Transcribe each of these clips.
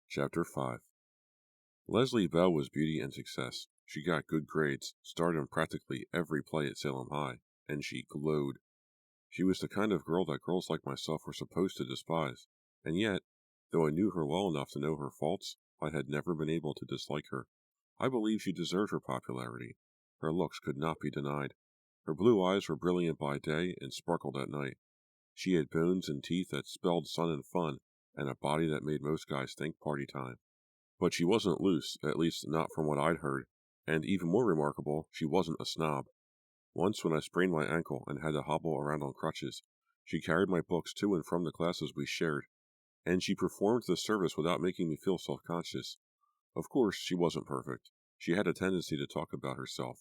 Chapter 5. Leslie Bell was beauty and success. She got good grades, starred in practically every play at Salem High, and she glowed. She was the kind of girl that girls like myself were supposed to despise, and yet, though I knew her well enough to know her faults, I had never been able to dislike her. I believed she deserved her popularity. Her looks could not be denied. Her blue eyes were brilliant by day and sparkled at night. She had bones and teeth that spelled sun and fun, and a body that made most guys think party time. But she wasn't loose, at least not from what I'd heard, and even more remarkable, she wasn't a snob. Once when I sprained my ankle and had to hobble around on crutches, she carried my books to and from the classes we shared, and she performed the service without making me feel self-conscious. Of course, she wasn't perfect. She had a tendency to talk about herself.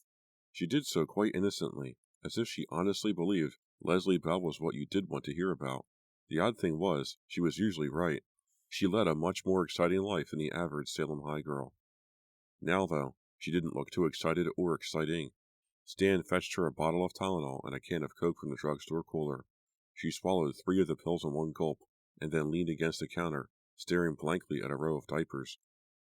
She did so quite innocently, as if she honestly believed Leslie Bell was what you did want to hear about. The odd thing was, she was usually right. She led a much more exciting life than the average Salem High girl. Now, though, she didn't look too excited or exciting. Stan fetched her a bottle of Tylenol and a can of Coke from the drugstore cooler. She swallowed 3 of the pills in one gulp, and then leaned against the counter, staring blankly at a row of diapers.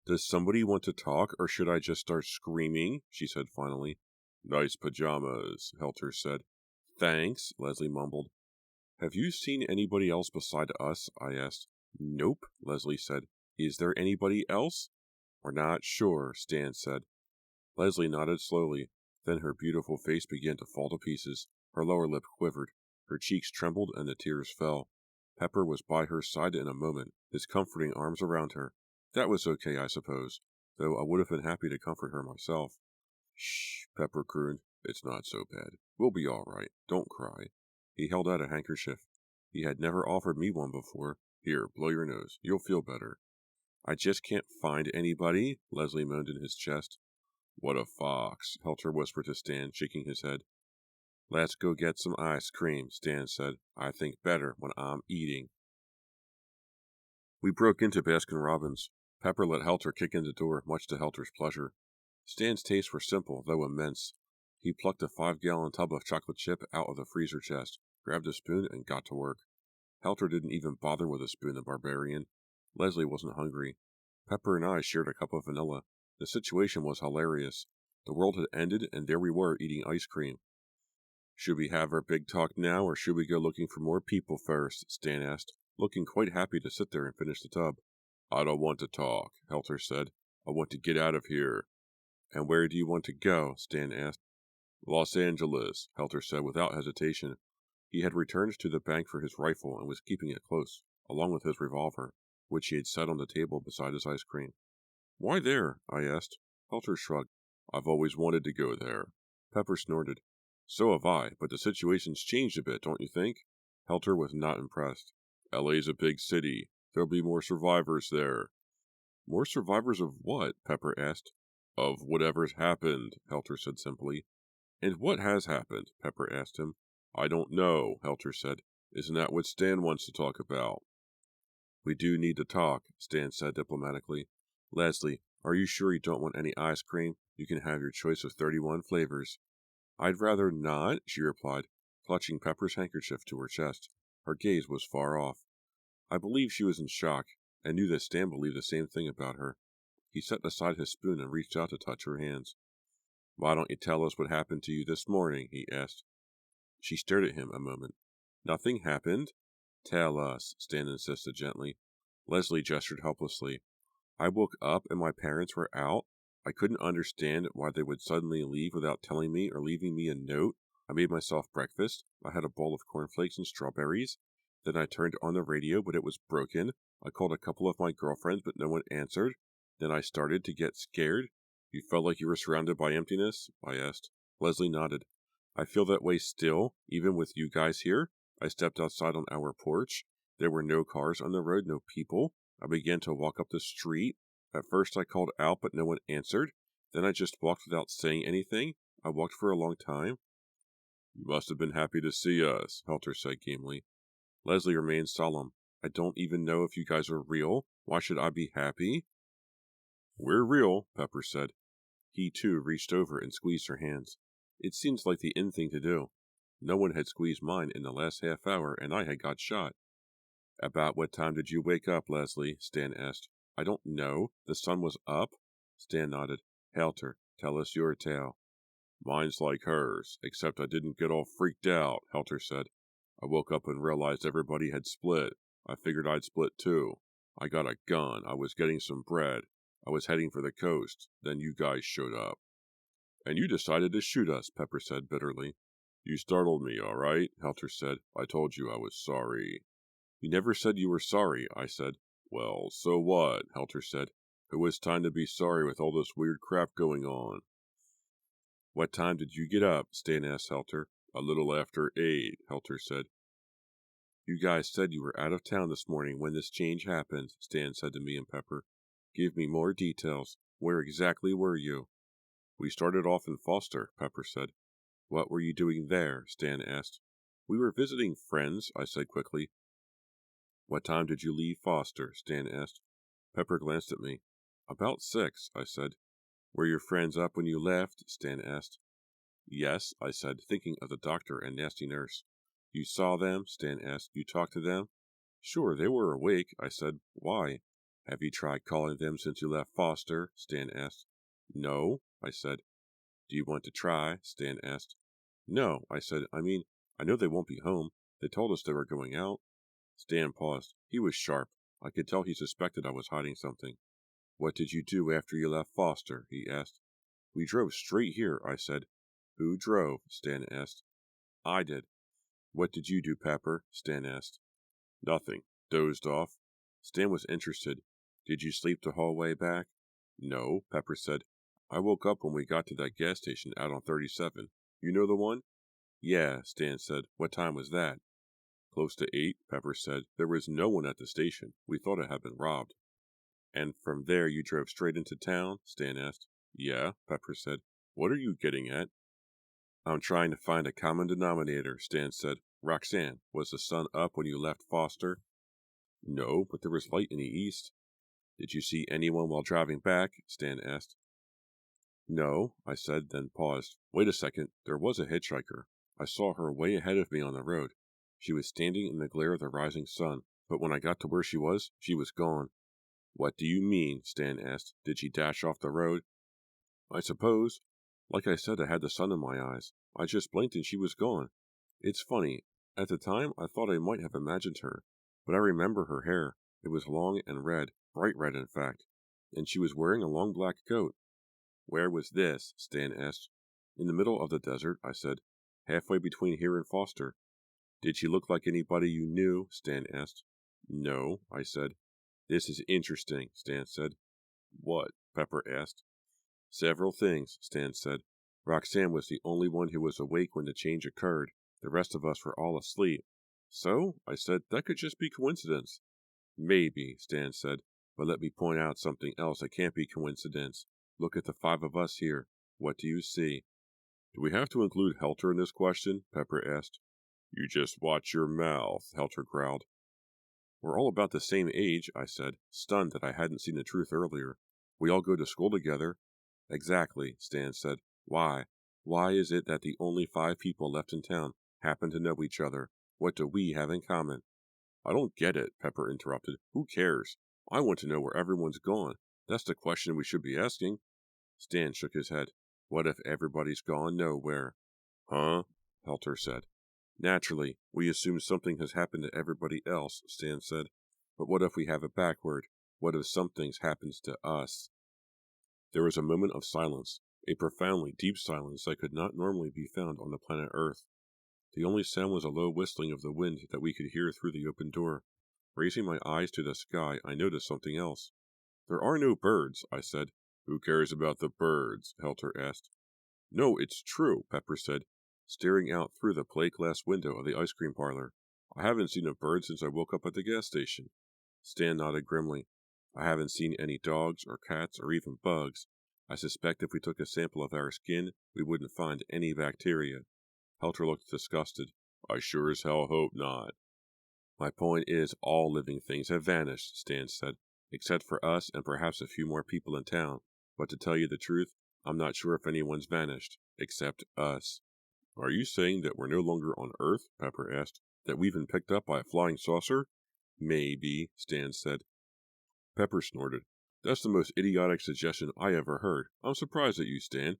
"Does somebody want to talk, or should I just start screaming?" she said finally. "Nice pajamas," Helter said. "Thanks," Leslie mumbled. "Have you seen anybody else beside us?" I asked. "Nope," Leslie said. "Is there anybody else?" "We're not sure," Stan said. Leslie nodded slowly. Then her beautiful face began to fall to pieces. Her lower lip quivered. Her cheeks trembled and the tears fell. Pepper was by her side in a moment, his comforting arms around her. That was okay, I suppose, though I would have been happy to comfort her myself. "Shh," Pepper crooned. "It's not so bad. We'll be all right. Don't cry." He held out a handkerchief. He had never offered me one before. "Here, blow your nose. You'll feel better." "I just can't find anybody," Leslie moaned in his chest. "What a fox," Helter whispered to Stan, shaking his head. "Let's go get some ice cream," Stan said. "I think better when I'm eating." We broke into Baskin-Robbins. Pepper let Helter kick in the door, much to Helter's pleasure. Stan's tastes were simple, though immense. He plucked a 5-gallon tub of chocolate chip out of the freezer chest, grabbed a spoon, and got to work. Helter didn't even bother with a spoon, the barbarian. Leslie wasn't hungry. Pepper and I shared a cup of vanilla. The situation was hilarious. The world had ended, and there we were eating ice cream. "Should we have our big talk now, or should we go looking for more people first?" Stan asked, looking quite happy to sit there and finish the tub. "I don't want to talk," Helter said. "I want to get out of here." "And where do you want to go?" Stan asked. "Los Angeles," Helter said without hesitation. He had returned to the bank for his rifle and was keeping it close, along with his revolver, which he had set on the table beside his ice cream. "Why there?" I asked. Helter shrugged. "I've always wanted to go there." Pepper snorted. "So have I, but the situation's changed a bit, don't you think?" Helter was not impressed. "LA's a big city. There'll be more survivors there." "More survivors of what?" Pepper asked. "Of whatever's happened," Helter said simply. "And what has happened?" Pepper asked him. "I don't know," Helter said. "Isn't that what Stan wants to talk about?" "We do need to talk," Stan said diplomatically. "Leslie, are you sure you don't want any ice cream? You can have your choice of 31 flavors. "I'd rather not," she replied, clutching Pepper's handkerchief to her chest. Her gaze was far off. I believed she was in shock, and knew that Stan believed the same thing about her. He set aside his spoon and reached out to touch her hands. "Why don't you tell us what happened to you this morning?" he asked. She stared at him a moment. "Nothing happened?" "Tell us," Stan insisted gently. Leslie gestured helplessly. "I woke up and my parents were out. I couldn't understand why they would suddenly leave without telling me or leaving me a note. I made myself breakfast. I had a bowl of cornflakes and strawberries. Then I turned on the radio, but it was broken. I called a couple of my girlfriends, but no one answered. Then I started to get scared." "You felt like you were surrounded by emptiness?" I asked. Leslie nodded. "I feel that way still, even with you guys here." I stepped outside on our porch. There were no cars on the road, no people. I began to walk up the street. At first I called out, but no one answered. Then I just walked without saying anything. I walked for a long time. "You must have been happy to see us," Helter said gamely. Leslie remained solemn. "I don't even know if you guys are real. Why should I be happy?" "We're real," Pepper said. He, too, reached over and squeezed her hands. It seemed like the in thing to do. No one had squeezed mine in the last half hour, and I had got shot. About what time did you wake up, Leslie? Stan asked. I don't know. The sun was up? Stan nodded. Helter, tell us your tale. Mine's like hers, except I didn't get all freaked out, Helter said. I woke up and realized everybody had split. I figured I'd split too. I got a gun. I was getting some bread. I was heading for the coast. Then you guys showed up. And you decided to shoot us, Pepper said bitterly. You startled me, all right, Helter said. I told you I was sorry. You never said you were sorry, I said. Well, so what, Helter said. It was time to be sorry with all this weird crap going on. What time did you get up? Stan asked Helter. A little after 8, Helter said. You guys said you were out of town this morning when this change happened, Stan said to me and Pepper. Give me more details. Where exactly were you? We started off in Foster, Pepper said. What were you doing there? Stan asked. We were visiting friends, I said quickly. What time did you leave Foster? Stan asked. Pepper glanced at me. About 6, I said. Were your friends up when you left? Stan asked. Yes, I said, thinking of the doctor and nasty nurse. You saw them? Stan asked. You talked to them? Sure, they were awake, I said. Why? Have you tried calling them since you left Foster? Stan asked. No, I said. Do you want to try? Stan asked. No, I said. I mean, I know they won't be home. They told us they were going out. Stan paused. He was sharp. I could tell he suspected I was hiding something. What did you do after you left Foster? He asked. We drove straight here, I said. Who drove? Stan asked. I did. What did you do, Pepper? Stan asked. Nothing. Dozed off. Stan was interested. Did you sleep the whole way back? No, Pepper said. I woke up when we got to that gas station out on 37. You know the one? Yeah, Stan said. What time was that? Close to 8, Pepper said. There was no one at the station. We thought it had been robbed. And from there you drove straight into town? Stan asked. Yeah, Pepper said. What are you getting at? I'm trying to find a common denominator, Stan said. Roxanne, was the sun up when you left Foster? No, but there was light in the east. Did you see anyone while driving back? Stan asked. No, I said, then paused. Wait a second, there was a hitchhiker. I saw her way ahead of me on the road. She was standing in the glare of the rising sun, but when I got to where she was gone. What do you mean? Stan asked. Did she dash off the road? I suppose. Like I said, I had the sun in my eyes. I just blinked and she was gone. It's funny. At the time, I thought I might have imagined her, but I remember her hair. It was long and red, bright red in fact, and she was wearing a long black coat. Where was this? Stan asked. In the middle of the desert, I said. Halfway between here and Foster. Did she look like anybody you knew? Stan asked. No, I said. This is interesting, Stan said. What? Pepper asked. Several things, Stan said. Roxanne was the only one who was awake when the change occurred. The rest of us were all asleep. So? I said. That could just be coincidence. Maybe, Stan said. But let me point out something else that can't be coincidence. Look at the 5 of us here. What do you see? Do we have to include Helter in this question? Pepper asked. You just watch your mouth, Helter growled. We're all about the same age, I said, stunned that I hadn't seen the truth earlier. We all go to school together. Exactly, Stan said. Why? Why is it that the only 5 people left in town happen to know each other? What do we have in common? I don't get it, Pepper interrupted. Who cares? I want to know where everyone's gone. That's the question we should be asking. Stan shook his head. What if everybody's gone nowhere? Huh? Helter said. Naturally, we assume something has happened to everybody else, Stan said. But what if we have it backward? What if something happens to us? There was a moment of silence, a profoundly deep silence that could not normally be found on the planet Earth. The only sound was a low whistling of the wind that we could hear through the open door. Raising my eyes to the sky, I noticed something else. There are no birds, I said. Who cares about the birds? Helter asked. No, it's true, Pepper said, staring out through the plate glass window of the ice cream parlor. I haven't seen a bird since I woke up at the gas station. Stan nodded grimly. I haven't seen any dogs or cats or even bugs. I suspect if we took a sample of our skin, we wouldn't find any bacteria. Helter looked disgusted. I sure as hell hope not. My point is, all living things have vanished, Stan said, except for us and perhaps a few more people in town. But to tell you the truth, I'm not sure if anyone's vanished, except us. Are you saying that we're no longer on Earth? Pepper asked. That we've been picked up by a flying saucer? Maybe, Stan said. Pepper snorted. That's the most idiotic suggestion I ever heard. I'm surprised at you, Stan.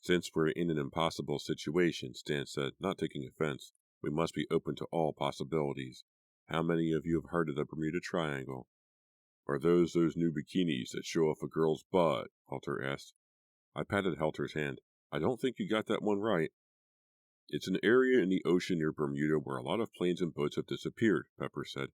Since we're in an impossible situation, Stan said, not taking offense, we must be open to all possibilities. How many of you have heard of the Bermuda Triangle? Are those new bikinis that show off a girl's butt? Helter asked. I patted Helter's hand. I don't think you got that one right. It's an area in the ocean near Bermuda where a lot of planes and boats have disappeared, Pepper said.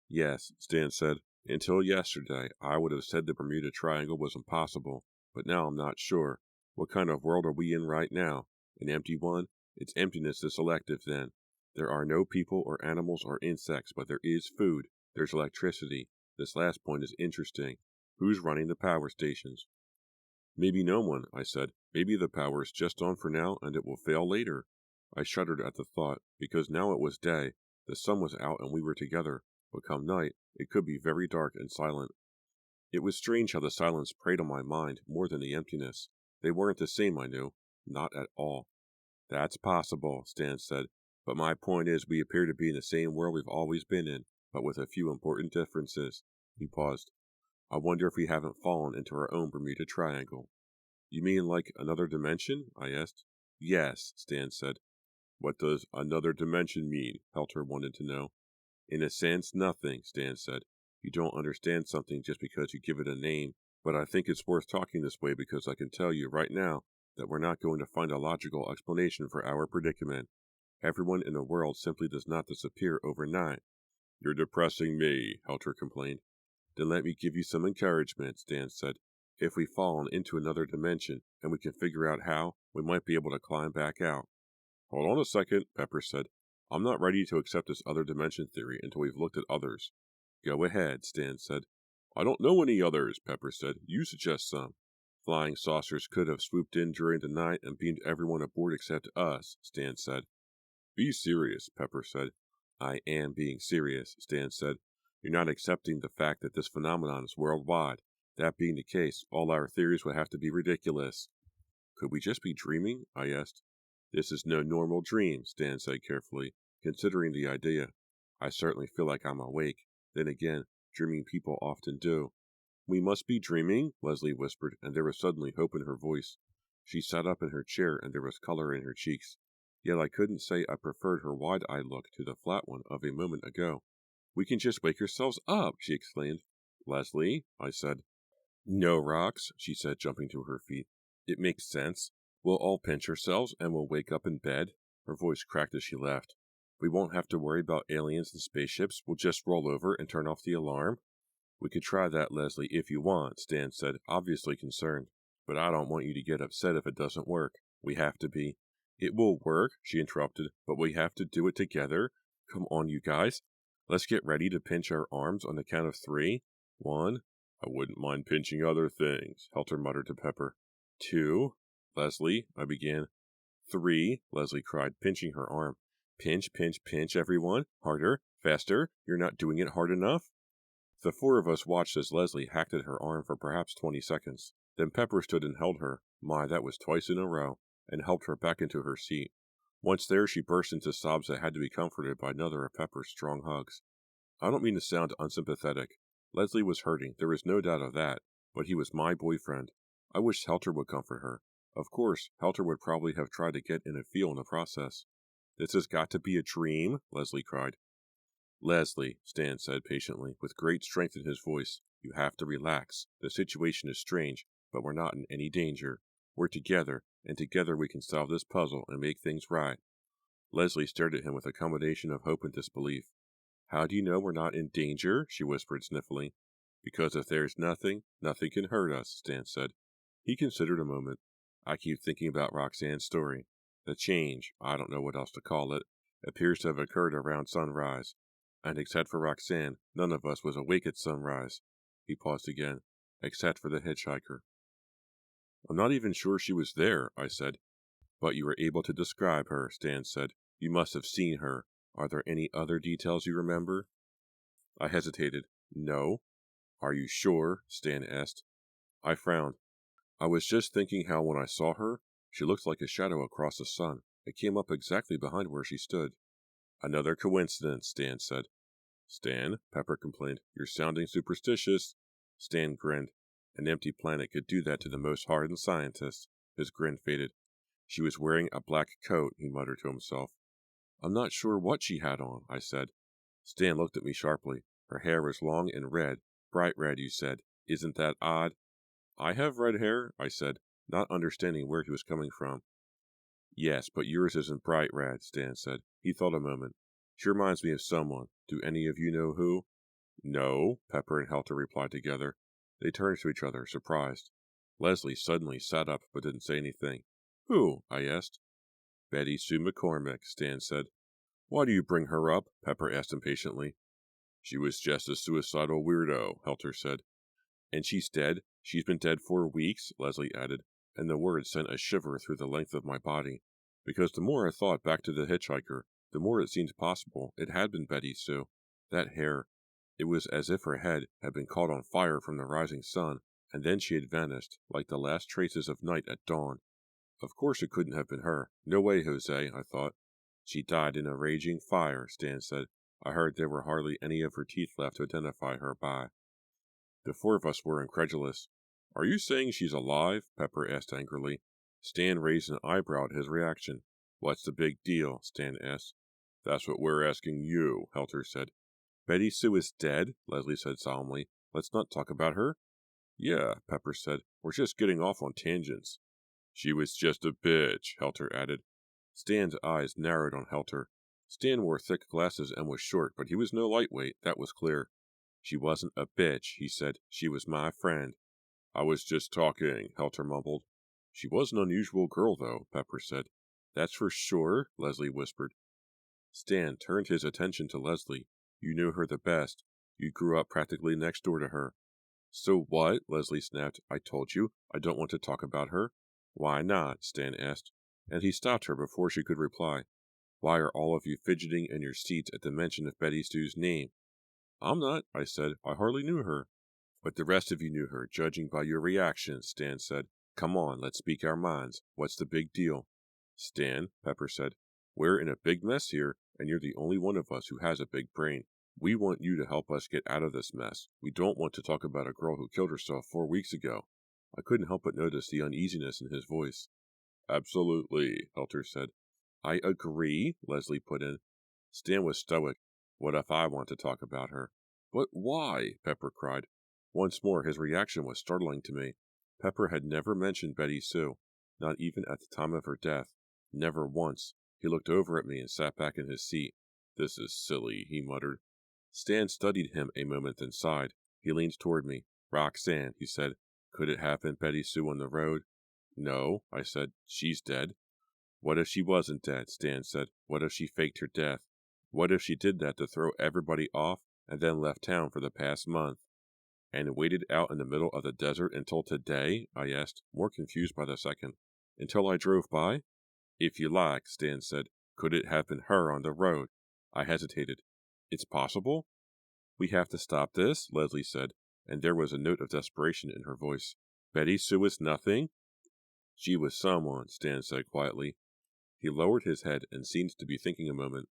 Yes, Stan said. Until yesterday, I would have said the Bermuda Triangle was impossible, but now I'm not sure. What kind of world are we in right now? An empty one? Its emptiness is selective, then. There are no people or animals or insects, but there is food. There's electricity. This last point is interesting. Who's running the power stations? Maybe no one, I said. Maybe the power is just on for now and it will fail later. I shuddered at the thought, because now it was day. The sun was out and we were together, but come night, it could be very dark and silent. It was strange how the silence preyed on my mind more than the emptiness. They weren't the same, I knew. Not at all. That's possible, Stan said, but my point is we appear to be in the same world we've always been in, but with a few important differences. He paused. I wonder if we haven't fallen into our own Bermuda Triangle. You mean like another dimension? I asked. Yes, Stan said. What does another dimension mean? Helter wanted to know. In a sense, nothing, Stan said. You don't understand something just because you give it a name, but I think it's worth talking this way because I can tell you right now that we're not going to find a logical explanation for our predicament. Everyone in the world simply does not disappear overnight. You're depressing me, Helter complained. Then let me give you some encouragement, Stan said. If we've fallen into another dimension and we can figure out how, we might be able to climb back out. Hold on a second, Pepper said. I'm not ready to accept this other dimension theory until we've looked at others. Go ahead, Stan said. I don't know any others, Pepper said. You suggest some. Flying saucers could have swooped in during the night and beamed everyone aboard except us, Stan said. Be serious, Pepper said. I am being serious, Stan said. You're not accepting the fact that this phenomenon is worldwide. That being the case, all our theories would have to be ridiculous. Could we just be dreaming? I asked. This is no normal dream, Stan said carefully, considering the idea. I certainly feel like I'm awake. Then again, dreaming people often do. We must be dreaming, Leslie whispered, and there was suddenly hope in her voice. She sat up in her chair, and there was color in her cheeks. Yet I couldn't say I preferred her wide-eyed look to the flat one of a moment ago. We can just wake ourselves up, she exclaimed. Leslie, I said. No, Rox, she said, jumping to her feet. It makes sense. We'll all pinch ourselves, and we'll wake up in bed. Her voice cracked as she laughed. We won't have to worry about aliens and spaceships. We'll just roll over and turn off the alarm. We could try that, Leslie, if you want, Stan said, obviously concerned. But I don't want you to get upset if it doesn't work. We have to be. It will work, she interrupted, but we have to do it together. Come on, you guys. Let's get ready to pinch our arms on the count of 3. 1. I wouldn't mind pinching other things, Helter muttered to Pepper. 2. Leslie, I began. 3, Leslie cried, pinching her arm. Pinch, pinch, pinch, everyone. Harder, faster. You're not doing it hard enough. The 4 of us watched as Leslie hacked at her arm for perhaps 20 seconds. Then Pepper stood and held her. My, that was twice in a row, and helped her back into her seat. Once there, she burst into sobs that had to be comforted by another of Pepper's strong hugs. I don't mean to sound unsympathetic. Leslie was hurting, there was no doubt of that, but he was my boyfriend. I wished Helter would comfort her. Of course, Helter would probably have tried to get in a feel in the process. This has got to be a dream, Leslie cried. Leslie, Stan said patiently, with great strength in his voice, you have to relax. The situation is strange, but we're not in any danger. We're together, and together we can solve this puzzle and make things right. Leslie stared at him with a combination of hope and disbelief. How do you know we're not in danger? She whispered sniffling. Because if there's nothing, nothing can hurt us, Stan said. He considered a moment. I keep thinking about Roxanne's story. The change, I don't know what else to call it, appears to have occurred around sunrise. And except for Roxanne, none of us was awake at sunrise. He paused again. Except for the hitchhiker. I'm not even sure she was there, I said. But you were able to describe her, Stan said. You must have seen her. Are there any other details you remember? I hesitated. No. Are you sure? Stan asked. I frowned. I was just thinking how when I saw her, she looked like a shadow across the sun. It came up exactly behind where she stood. Another coincidence, Stan said. Stan, Pepper complained, you're sounding superstitious. Stan grinned. An empty planet could do that to the most hardened scientist. His grin faded. She was wearing a black coat, he muttered to himself. I'm not sure what she had on, I said. Stan looked at me sharply. Her hair was long and red. Bright red, you said. Isn't that odd? I have red hair, I said, not understanding where he was coming from. Yes, but yours isn't bright red, Stan said. He thought a moment. She reminds me of someone. Do any of you know who? No, Pepper and Helter replied together. They turned to each other, surprised. Leslie suddenly sat up but didn't say anything. Who? I asked. Betty Sue McCormick, Stan said. Why do you bring her up? Pepper asked impatiently. She was just a suicidal weirdo, Helter said. And she's dead? She's been dead for weeks, Leslie added, and the words sent a shiver through the length of my body. Because the more I thought back to the hitchhiker, the more it seemed possible it had been Betty Sue. That hair, it was as if her head had been caught on fire from the rising sun, and then she had vanished, like the last traces of night at dawn. Of course it couldn't have been her. No way, Jose, I thought. She died in a raging fire, Stan said. I heard there were hardly any of her teeth left to identify her by. The four of us were incredulous. Are you saying she's alive? Pepper asked angrily. Stan raised an eyebrow at his reaction. What's the big deal? Stan asked. That's what we're asking you, Helter said. Betty Sue is dead? Leslie said solemnly. Let's not talk about her. Yeah, Pepper said. We're just getting off on tangents. She was just a bitch, Helter added. Stan's eyes narrowed on Helter. Stan wore thick glasses and was short, but he was no lightweight, that was clear. She wasn't a bitch, he said. She was my friend. I was just talking, Helter mumbled. She was an unusual girl, though, Pepper said. That's for sure, Leslie whispered. Stan turned his attention to Leslie. You knew her the best. You grew up practically next door to her. So what? Leslie snapped. I told you. I don't want to talk about her. Why not? Stan asked, and he stopped her before she could reply. Why are all of you fidgeting in your seats at the mention of Betty Sue's name? I'm not, I said. I hardly knew her. But the rest of you knew her, judging by your reactions, Stan said. Come on, let's speak our minds. What's the big deal? Stan, Pepper said, we're in a big mess here, and you're the only one of us who has a big brain. We want you to help us get out of this mess. We don't want to talk about a girl who killed herself 4 weeks ago. I couldn't help but notice the uneasiness in his voice. Absolutely, Helter said. I agree, Leslie put in. Stan was stoic. What if I want to talk about her? But why? Pepper cried. Once more his reaction was startling to me. Pepper had never mentioned Betty Sue, not even at the time of her death. Never once. He looked over at me and sat back in his seat. This is silly, he muttered. Stan studied him a moment, then sighed. He leaned toward me. Roxanne, he said. Could it have been Betty Sue on the road? No, I said. She's dead. What if she wasn't dead? Stan said. What if she faked her death? What if she did that to throw everybody off and then left town for the past month? And waited out in the middle of the desert until today? I asked, more confused by the second. Until I drove by? If you like, Stan said. Could it have been her on the road? I hesitated. It's possible? We have to stop this, Leslie said, and there was a note of desperation in her voice. Betty Sue is nothing? She was someone, Stan said quietly. He lowered his head and seemed to be thinking a moment.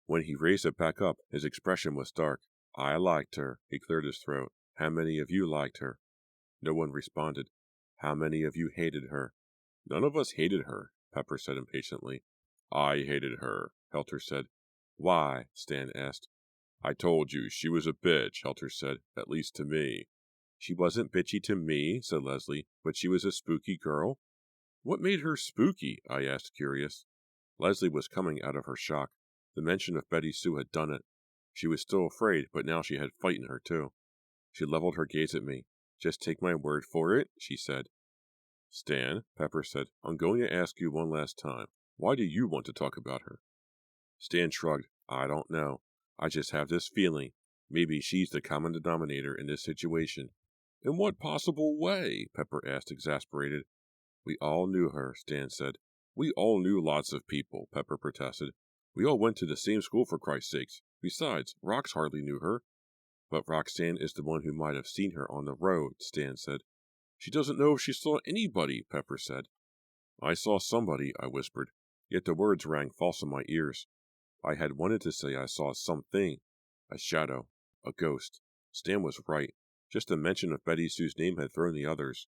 When he raised it back up, his expression was dark. I liked her. He cleared his throat. How many of you liked her? No one responded. How many of you hated her? None of us hated her, Pepper said impatiently. I hated her, Helter said. Why? Stan asked. I told you, she was a bitch, Helter said, at least to me. She wasn't bitchy to me, said Leslie, but she was a spooky girl. What made her spooky? I asked, curious. Leslie was coming out of her shock. The mention of Betty Sue had done it. She was still afraid, but now she had fight in her, too. She leveled her gaze at me. Just take my word for it, she said. Stan, Pepper said, I'm going to ask you one last time. Why do you want to talk about her? Stan shrugged. I don't know. I just have this feeling. Maybe she's the common denominator in this situation. In what possible way? Pepper asked, exasperated. We all knew her, Stan said. We all knew lots of people, Pepper protested. We all went to the same school, for Christ's sakes. Besides, Rox hardly knew her. But Roxanne is the one who might have seen her on the road, Stan said. She doesn't know if she saw anybody, Pepper said. I saw somebody, I whispered. Yet the words rang false in my ears. I had wanted to say I saw something, a shadow, a ghost. Stan was right. Just the mention of Betty Sue's name had thrown the others.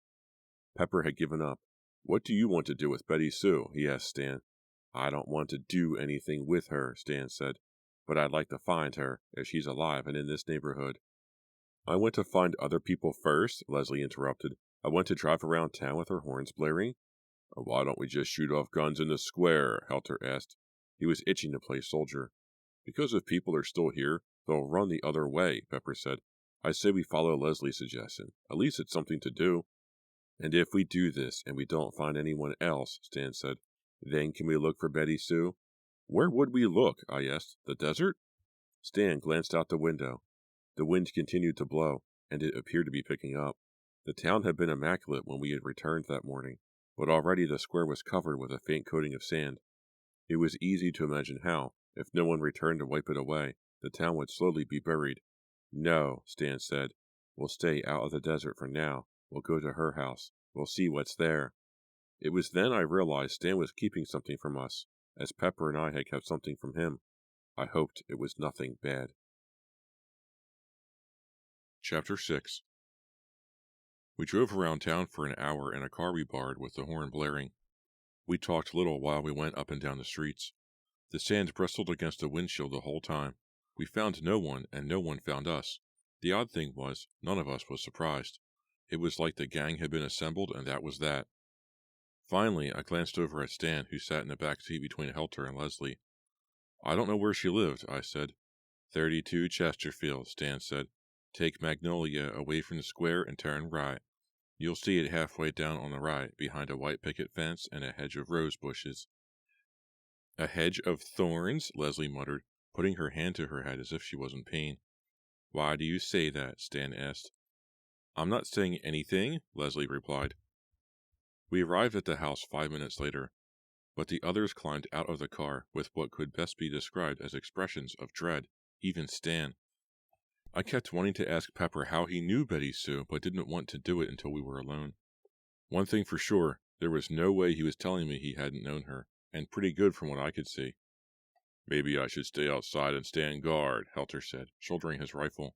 Pepper had given up. "What do you want to do with Betty Sue?" he asked Stan. "I don't want to do anything with her," Stan said, "but I'd like to find her, if she's alive and in this neighborhood." "I want to find other people first," Leslie interrupted. "I want to drive around town with our horns blaring." "Why don't we just shoot off guns in the square?" Helter asked. He was itching to play soldier. "Because if people are still here, they'll run the other way," Pepper said. "I say we follow Leslie's suggestion. At least it's something to do." "And if we do this, and we don't find anyone else," Stan said, "then can we look for Betty Sue?" "Where would we look?" I asked. "The desert?" Stan glanced out the window. The wind continued to blow, and it appeared to be picking up. The town had been immaculate when we had returned that morning, but already the square was covered with a faint coating of sand. It was easy to imagine how, if no one returned to wipe it away, the town would slowly be buried. "No," Stan said. "We'll stay out of the desert for now. We'll go to her house. We'll see what's there." It was then I realized Stan was keeping something from us, as Pepper and I had kept something from him. I hoped it was nothing bad. Chapter 6. We drove around town for an hour in a car we borrowed with the horn blaring. We talked little while we went up and down the streets. The sand bristled against the windshield the whole time. We found no one, and no one found us. The odd thing was, none of us was surprised. It was like the gang had been assembled, and that was that. Finally, I glanced over at Stan, who sat in the back seat between Helter and Leslie. "I don't know where she lived," I said. 32 Chesterfield, Stan said. "Take Magnolia away from the square and turn right. You'll see it halfway down on the right, behind a white picket fence and a hedge of rose bushes." "A hedge of thorns," Leslie muttered, putting her hand to her head as if she was in pain. "Why do you say that?" Stan asked. "I'm not saying anything," Leslie replied. We arrived at the house 5 minutes later, but the others climbed out of the car with what could best be described as expressions of dread, even Stan. I kept wanting to ask Pepper how he knew Betty Sue, but didn't want to do it until we were alone. One thing for sure, there was no way he was telling me he hadn't known her, and pretty good from what I could see. "Maybe I should stay outside and stand guard," Helter said, shouldering his rifle.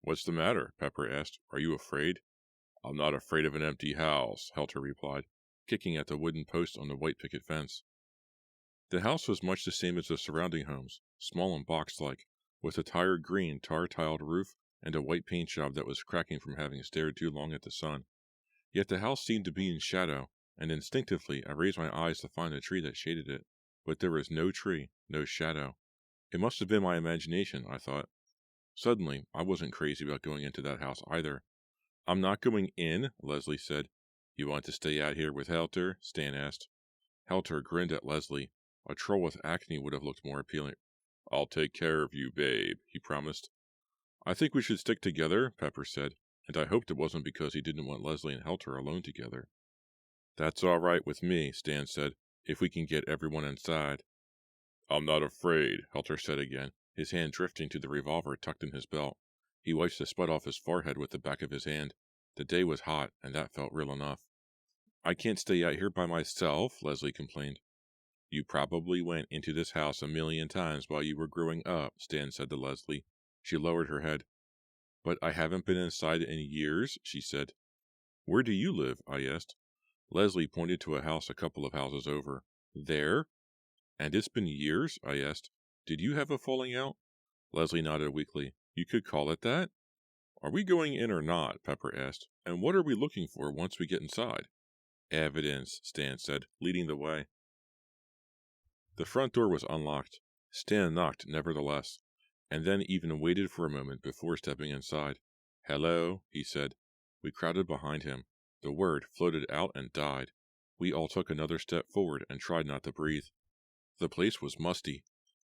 "What's the matter?" Pepper asked. "Are you afraid?" "I'm not afraid of an empty house," Helter replied, kicking at the wooden post on the white picket fence. The house was much the same as the surrounding homes, small and box-like, with a tired green tar-tiled roof and a white paint job that was cracking from having stared too long at the sun. Yet the house seemed to be in shadow, and instinctively I raised my eyes to find a tree that shaded it, but there was no tree, no shadow. It must have been my imagination, I thought. Suddenly, I wasn't crazy about going into that house either. "I'm not going in," Leslie said. "You want to stay out here with Helter?" Stan asked. Helter grinned at Leslie. A troll with acne would have looked more appealing. "I'll take care of you, babe," he promised. "I think we should stick together," Pepper said, and I hoped it wasn't because he didn't want Leslie and Helter alone together. "That's all right with me," Stan said, "if we can get everyone inside." "I'm not afraid," Helter said again, his hand drifting to the revolver tucked in his belt. He wiped the sweat off his forehead with the back of his hand. The day was hot, and that felt real enough. "I can't stay out here by myself," Leslie complained. "You probably went into this house 1,000,000 times while you were growing up," Stan said to Leslie. She lowered her head. "But I haven't been inside in years," she said. "Where do you live?" I asked. Leslie pointed to a house a couple of houses over. "There? And it's been years?" I asked. "Did you have a falling out?" Leslie nodded weakly. "You could call it that?" "Are we going in or not?" Pepper asked. "And what are we looking for once we get inside?" "Evidence," Stan said, leading the way. The front door was unlocked. Stan knocked, nevertheless, and then even waited for a moment before stepping inside. "Hello," he said. We crowded behind him. The word floated out and died. We all took another step forward and tried not to breathe. The place was musty.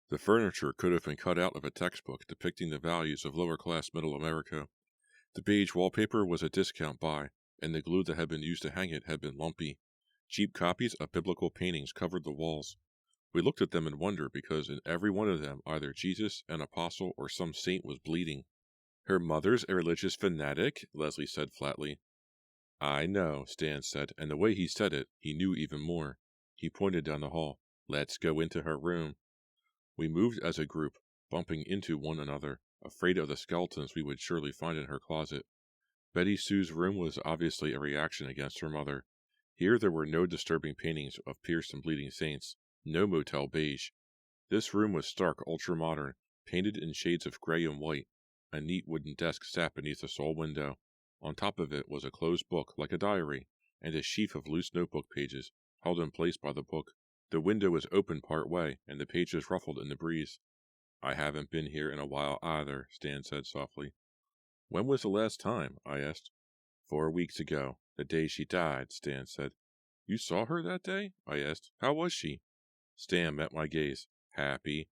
The furniture could have been cut out of a textbook depicting the values of lower-class Middle America. The beige wallpaper was a discount buy, and the glue that had been used to hang it had been lumpy. Cheap copies of biblical paintings covered the walls. We looked at them in wonder because in every one of them either Jesus, an apostle, or some saint was bleeding. "Her mother's a religious fanatic," Leslie said flatly. "I know," Stan said, and the way he said it, he knew even more. He pointed down the hall. Let's go into her room. We moved as a group, bumping into one another, afraid of the skeletons we would surely find in her closet. Betty Sue's room was obviously a reaction against her mother. Here there were no disturbing paintings of pierced and bleeding saints, no motel beige. This room was stark, ultra-modern, painted in shades of gray and white. A neat wooden desk sat beneath a sole window. On top of it was a closed book, like a diary, and a sheaf of loose notebook pages, held in place by the book. The window was open part way, and the pages ruffled in the breeze. I haven't been here in a while either, Stan said softly. When was the last time? I asked. 4 weeks ago, the day she died, Stan said. You saw her that day? I asked. How was she? Stan met my gaze. Happy.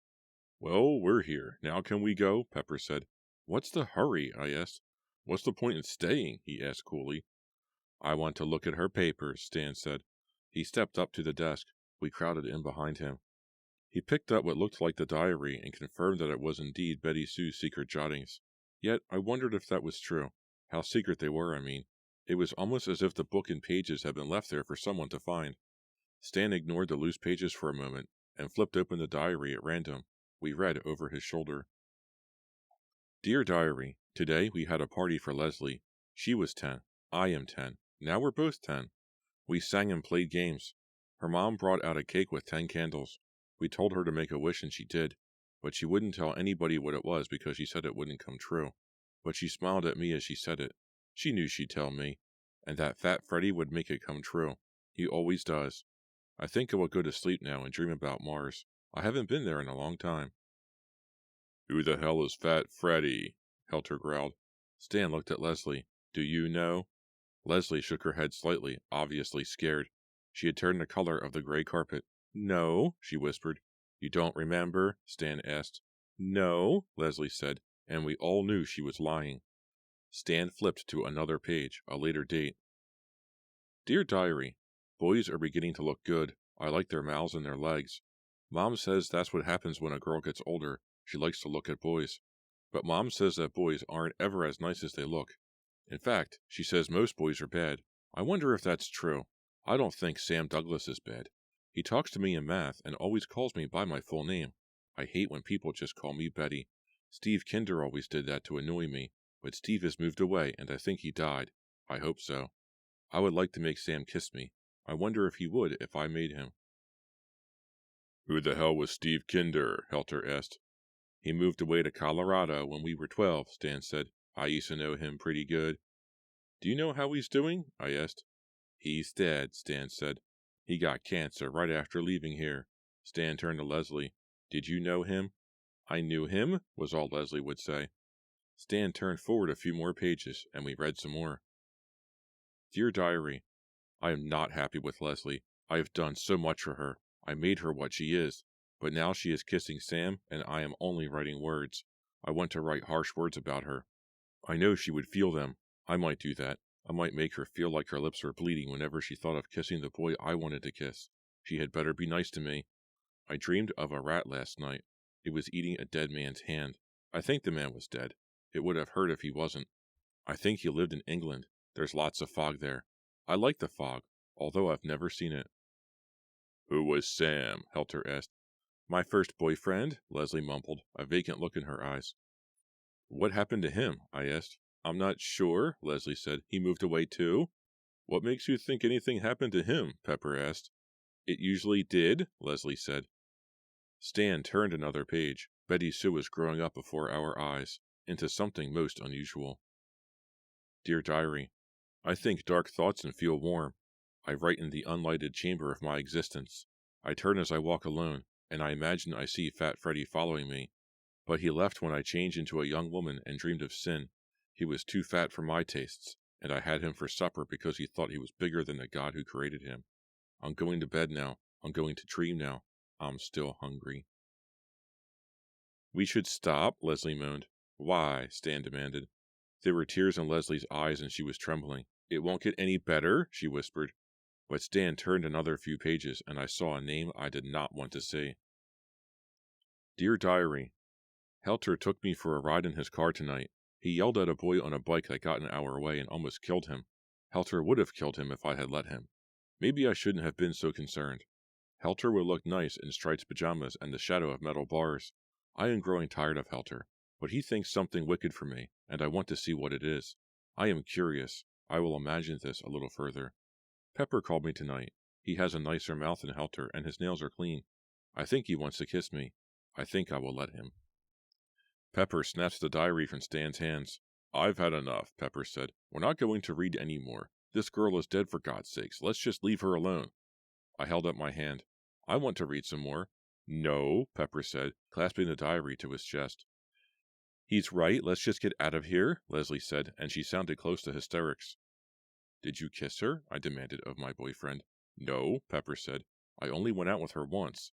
Well, we're here. Now can we go? Pepper said. What's the hurry? I asked. What's the point in staying? He asked coolly. I want to look at her papers, Stan said. He stepped up to the desk. We crowded in behind him. He picked up what looked like the diary and confirmed that it was indeed Betty Sue's secret jottings. Yet I wondered if that was true. How secret they were, I mean. It was almost as if the book and pages had been left there for someone to find. Stan ignored the loose pages for a moment and flipped open the diary at random. We read over his shoulder. Dear Diary, today we had a party for Leslie. She was 10. I am 10. Now we're both 10. We sang and played games. Her mom brought out a cake with 10 candles. We told her to make a wish and she did, but she wouldn't tell anybody what it was because she said it wouldn't come true. But she smiled at me as she said it. She knew she'd tell me, and that Fat Freddy would make it come true. He always does. I think I will go to sleep now and dream about Mars. I haven't been there in a long time. Who the hell is Fat Freddy? Helter growled. Stan looked at Leslie. Do you know? Leslie shook her head slightly, obviously scared. She had turned the color of the gray carpet. No, she whispered. You don't remember? Stan asked. No, Leslie said, and we all knew she was lying. Stan flipped to another page, a later date. Dear Diary, boys are beginning to look good. I like their mouths and their legs. Mom says that's what happens when a girl gets older. She likes to look at boys. But Mom says that boys aren't ever as nice as they look. In fact, she says most boys are bad. I wonder if that's true. I don't think Sam Douglas is bad. He talks to me in math and always calls me by my full name. I hate when people just call me Betty. Steve Kinder always did that to annoy me, but Steve has moved away and I think he died. I hope so. I would like to make Sam kiss me. I wonder if he would if I made him. Who the hell was Steve Kinder? Helter asked. He moved away to Colorado when we were 12, Stan said. I used to know him pretty good. Do you know how he's doing? I asked. He's dead, Stan said. He got cancer right after leaving here. Stan turned to Leslie. Did you know him? I knew him, was all Leslie would say. Stan turned forward a few more pages, and we read some more. Dear Diary, I am not happy with Leslie. I have done so much for her. I made her what she is. But now she is kissing Sam, and I am only writing words. I want to write harsh words about her. I know she would feel them. I might do that. I might make her feel like her lips were bleeding whenever she thought of kissing the boy I wanted to kiss. She had better be nice to me. I dreamed of a rat last night. It was eating a dead man's hand. I think the man was dead. It would have hurt if he wasn't. I think he lived in England. There's lots of fog there. I like the fog, although I've never seen it. Who was Sam? Helter asked. My first boyfriend, Leslie mumbled, a vacant look in her eyes. What happened to him? I asked. I'm not sure, Leslie said. He moved away too? What makes you think anything happened to him? Pepper asked. It usually did, Leslie said. Stan turned another page. Betty Sue was growing up before our eyes, into something most unusual. Dear Diary, I think dark thoughts and feel warm. I write in the unlighted chamber of my existence. I turn as I walk alone, and I imagine I see Fat Freddy following me. But he left when I changed into a young woman and dreamed of sin. He was too fat for my tastes, and I had him for supper because he thought he was bigger than the God who created him. I'm going to bed now. I'm going to dream now. I'm still hungry. We should stop, Leslie moaned. Why? Stan demanded. There were tears in Leslie's eyes and she was trembling. It won't get any better, she whispered. But Stan turned another few pages and I saw a name I did not want to see. Dear Diary, Helter took me for a ride in his car tonight. He yelled at a boy on a bike that got in our way and almost killed him. Helter would have killed him if I had let him. Maybe I shouldn't have been so concerned. Helter would look nice in striped pajamas and the shadow of metal bars. I am growing tired of Helter, but he thinks something wicked for me, and I want to see what it is. I am curious. I will imagine this a little further. Pepper called me tonight. He has a nicer mouth than Helter, and his nails are clean. I think he wants to kiss me. I think I will let him. Pepper snatched the diary from Stan's hands. I've had enough, Pepper said. We're not going to read any more. This girl is dead, for God's sakes. Let's just leave her alone. I held up my hand. I want to read some more. No, Pepper said, clasping the diary to his chest. He's right, let's just get out of here, Leslie said, and she sounded close to hysterics. Did you kiss her? I demanded of my boyfriend. No, Pepper said. I only went out with her once.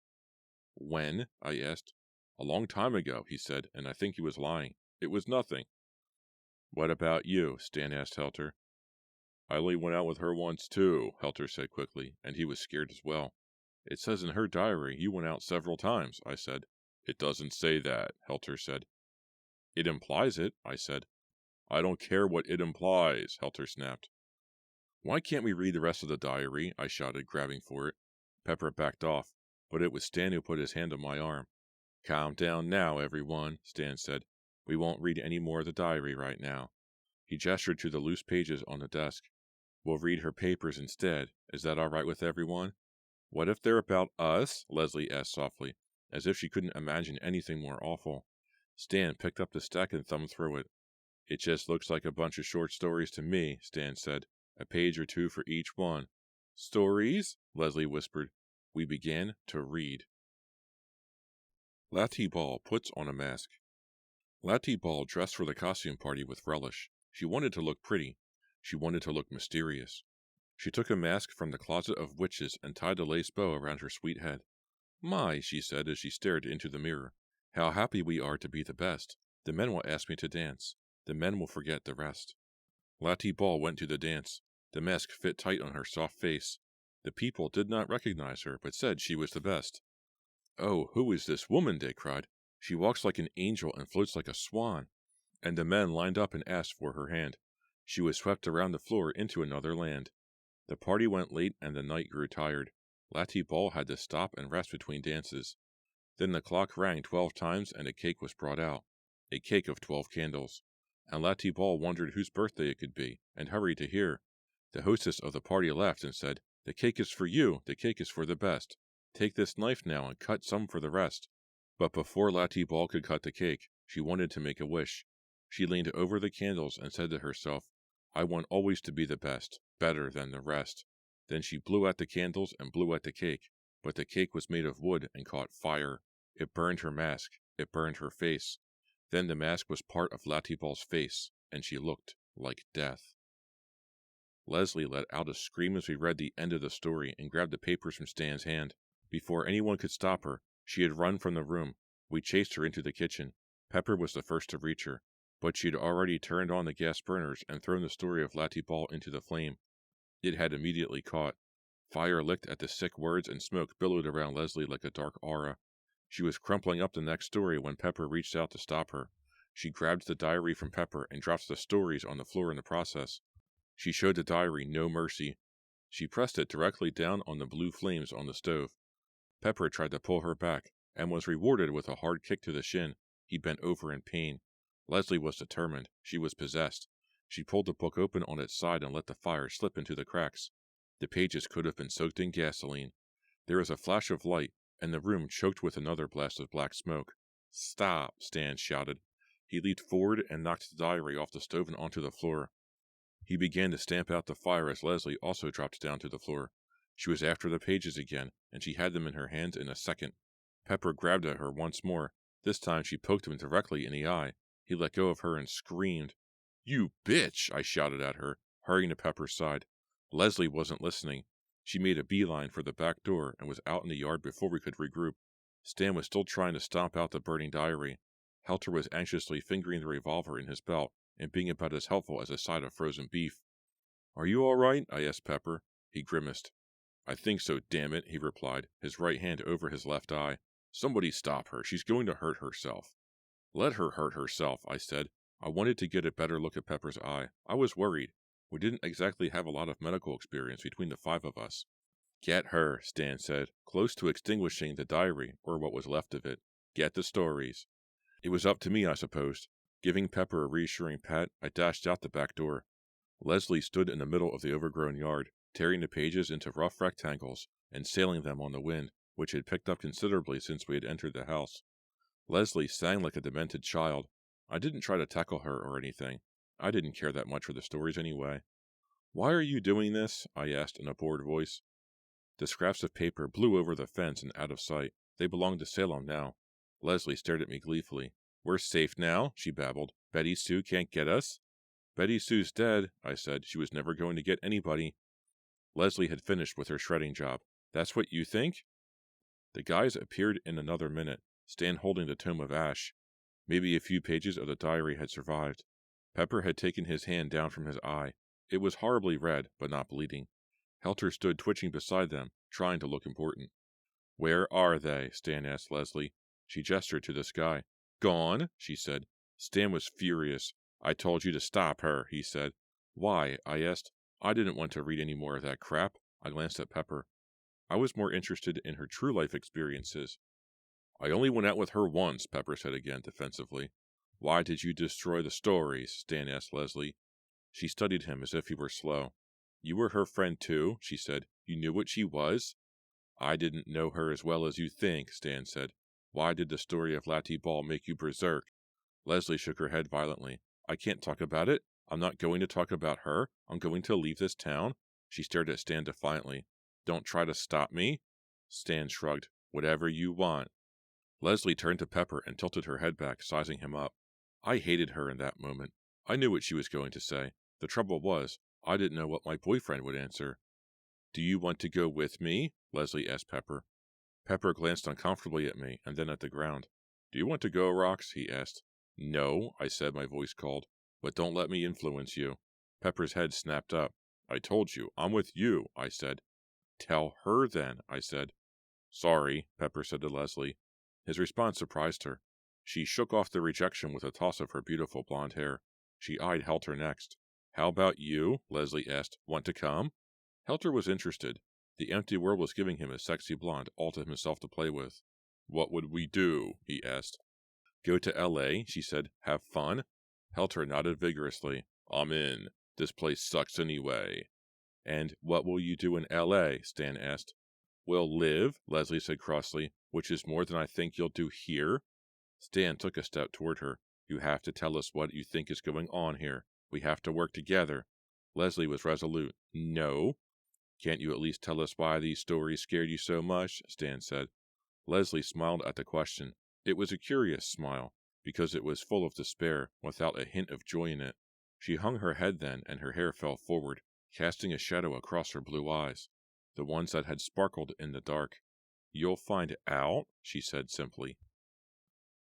When? I asked. A long time ago, he said, and I think he was lying. It was nothing. What about you? Stan asked Helter. I only went out with her once, too, Helter said quickly, and he was scared as well. It says in her diary you went out several times, I said. It doesn't say that, Helter said. It implies it, I said. I don't care what it implies, Helter snapped. Why can't we read the rest of the diary? I shouted, grabbing for it. Pepper backed off, but it was Stan who put his hand on my arm. Calm down now, everyone, Stan said. We won't read any more of the diary right now. He gestured to the loose pages on the desk. We'll read her papers instead. Is that all right with everyone? What if they're about us? Leslie asked softly, as if she couldn't imagine anything more awful. Stan picked up the stack and thumbed through it. It just looks like a bunch of short stories to me, Stan said. A page or two for each one. Stories? Leslie whispered. We began to read. Lati Ball puts on a mask. Lati Ball dressed for the costume party with relish. She wanted to look pretty. She wanted to look mysterious. She took a mask from the closet of witches and tied a lace bow around her sweet head. My, she said as she stared into the mirror. How happy we are to be the best. The men will ask me to dance. The men will forget the rest. Lati Ball went to the dance. The mask fit tight on her soft face. The people did not recognize her, but said she was the best. Oh, who is this woman? They cried. She walks like an angel and floats like a swan. And the men lined up and asked for her hand. She was swept around the floor into another land. The party went late and the night grew tired. Lati Ball had to stop and rest between dances. Then the clock rang 12 times and a cake was brought out. A cake of 12 candles. And Lati Ball wondered whose birthday it could be, and hurried to hear. The hostess of the party laughed and said, The cake is for you, the cake is for the best. Take this knife now and cut some for the rest. But before Lati Ball could cut the cake, she wanted to make a wish. She leaned over the candles and said to herself, I want always to be the best, better than the rest. Then she blew at the candles and blew at the cake, but the cake was made of wood and caught fire. It burned her mask, it burned her face. Then the mask was part of Lati Ball's face, and she looked like death. Leslie let out a scream as we read the end of the story and grabbed the papers from Stan's hand. Before anyone could stop her, she had run from the room. We chased her into the kitchen. Pepper was the first to reach her, but she had already turned on the gas burners and thrown the story of Lati Ball into the flame. It had immediately caught. Fire licked at the sick words and smoke billowed around Leslie like a dark aura. She was crumpling up the next story when Pepper reached out to stop her. She grabbed the diary from Pepper and dropped the stories on the floor in the process. She showed the diary no mercy. She pressed it directly down on the blue flames on the stove. Pepper tried to pull her back, and was rewarded with a hard kick to the shin. He bent over in pain. Leslie was determined. She was possessed. She pulled the book open on its side and let the fire slip into the cracks. The pages could have been soaked in gasoline. There was a flash of light, and the room choked with another blast of black smoke. Stop, Stan shouted. He leaped forward and knocked the diary off the stove and onto the floor. He began to stamp out the fire as Leslie also dropped down to the floor. She was after the pages again, and she had them in her hands in a second. Pepper grabbed at her once more. This time she poked him directly in the eye. He let go of her and screamed. You bitch! I shouted at her, hurrying to Pepper's side. Leslie wasn't listening. She made a beeline for the back door and was out in the yard before we could regroup. Stan was still trying to stomp out the burning diary. Helter was anxiously fingering the revolver in his belt and being about as helpful as a side of frozen beef. Are you all right? I asked Pepper. He grimaced. I think so, damn it, he replied, his right hand over his left eye. Somebody stop her. She's going to hurt herself. Let her hurt herself, I said. I wanted to get a better look at Pepper's eye. I was worried. We didn't exactly have a lot of medical experience between the 5 of us. Get her, Stan said, close to extinguishing the diary, or what was left of it. Get the stories. It was up to me, I supposed. Giving Pepper a reassuring pat, I dashed out the back door. Leslie stood in the middle of the overgrown yard, tearing the pages into rough rectangles and sailing them on the wind, which had picked up considerably since we had entered the house. Leslie sang like a demented child. I didn't try to tackle her or anything. I didn't care that much for the stories anyway. Why are you doing this? I asked in a bored voice. The scraps of paper blew over the fence and out of sight. They belonged to Salem now. Leslie stared at me gleefully. We're safe now, she babbled. Betty Sue can't get us? Betty Sue's dead, I said. She was never going to get anybody. Leslie had finished with her shredding job. That's what you think? The guys appeared in another minute, Stan holding the tome of ash. Maybe a few pages of the diary had survived. Pepper had taken his hand down from his eye. It was horribly red, but not bleeding. Helter stood twitching beside them, trying to look important. Where are they? Stan asked Leslie. She gestured to the sky. Gone, she said. Stan was furious. I told you to stop her, he said. Why? I asked. I didn't want to read any more of that crap. I glanced at Pepper. I was more interested in her true life experiences. I only went out with her once, Pepper said again defensively. Why did you destroy the stories? Stan asked Leslie. She studied him as if he were slow. You were her friend too, she said. You knew what she was? I didn't know her as well as you think, Stan said. Why did the story of Latty Ball make you berserk? Leslie shook her head violently. I can't talk about it. I'm not going to talk about her. I'm going to leave this town. She stared at Stan defiantly. Don't try to stop me. Stan shrugged. Whatever you want. Leslie turned to Pepper and tilted her head back, sizing him up. I hated her in that moment. I knew what she was going to say. The trouble was, I didn't know what my boyfriend would answer. Do you want to go with me? Leslie asked Pepper. Pepper glanced uncomfortably at me and then at the ground. Do you want to go, Rox? He asked. No, I said, my voice cold. But don't let me influence you. Pepper's head snapped up. I told you, I'm with you, I said. Tell her then, I said. Sorry, Pepper said to Leslie. His response surprised her. She shook off the rejection with a toss of her beautiful blonde hair. She eyed Helter next. How about you? Leslie asked. Want to come? Helter was interested. The empty world was giving him a sexy blonde all to himself to play with. What would we do? He asked. Go to L.A., she said. Have fun? Helter nodded vigorously. I'm in. This place sucks anyway. And what will you do in L.A.? Stan asked. We'll live, Leslie said crossly, which is more than I think you'll do here. Stan took a step toward her. You have to tell us what you think is going on here. We have to work together. Leslie was resolute. No. Can't you at least tell us why these stories scared you so much? Stan said. Leslie smiled at the question. It was a curious smile, because it was full of despair, without a hint of joy in it. She hung her head then, and her hair fell forward, casting a shadow across her blue eyes, the ones that had sparkled in the dark. You'll find out, she said simply.